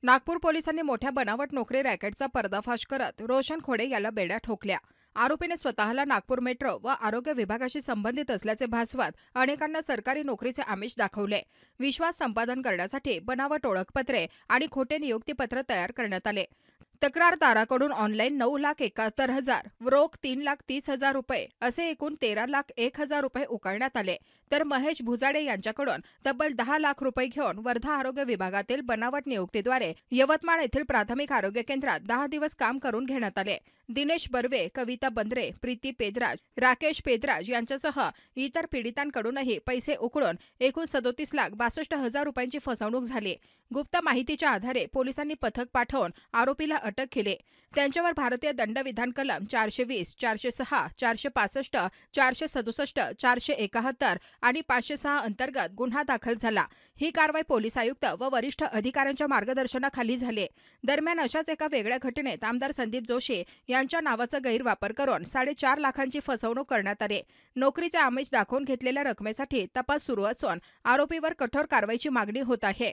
नागपूर पोलिसांनी मोठ्या बनावट नोकरी रॅकेटचा पर्दाफाश करत रोशन खोडे याला बेड्या ठोकल्या। आरोपीने स्वतःला नागपूर मेट्रो व आरोग्य विभागाशी संबंधित असल्याचे भासवत अनेकांना सरकारी नोकरीचे आमिष दाखवले। विश्वास संपादन करण्यासाठी बनावट ओळखपत्रे आणि खोटे नियुक्तीपत्र तयार करण्यात आले। तक्रारदाराकडून ऑनलाईन 9,71,000 व रोख 3,30,000 रुपये असे एकूण 13,01,000 रुपये उकळण्यात आले। तर महेश भुजाडे यांच्याकडून तब्बल 10 लाख रुपये घेऊन वर्धा आरोग्य विभागातील बनावट नियुक्तीद्वारे यवतमाळ येथील प्राथमिक आरोग्य केंद्रात 10 दिवस काम करून घेण्यात आले। दिनेश बर्वे, कविता बंद्रे, प्रीती पेदराज, राकेश पेदराज यांच्यासह इतर पीडितांकडूनही पैसे उकळून एकूण 37,62,000 रुपयांची फसवणूक झाली। गुप्त माहितीच्या आधारे पोलिसांनी पथक पाठवून आरोपीला अटक केली। त्यांच्यावर भारतीय दंडविधान कलम 420, 406, 465, 467, 471 आणि 506 अंतर्गत गुन्हा दाखल झाला। ही कारवाई पोलीस आयुक्त व वरिष्ठ अधिकाऱ्यांच्या मार्गदर्शनाखाली झाली। दरम्यान अशाच एका वेगळ्या घटनेत आमदार संदीप जोशी यांच्या नावाचा गैरवापर करून 4.5 लाखांची फसवणूक करण्यात आली। नोकरीचे आमिष दाखवून घेतलेल्या रकमेसाठी तपास सुरू असून आरोपीवर कठोर कारवाईची मागणी होत आहे।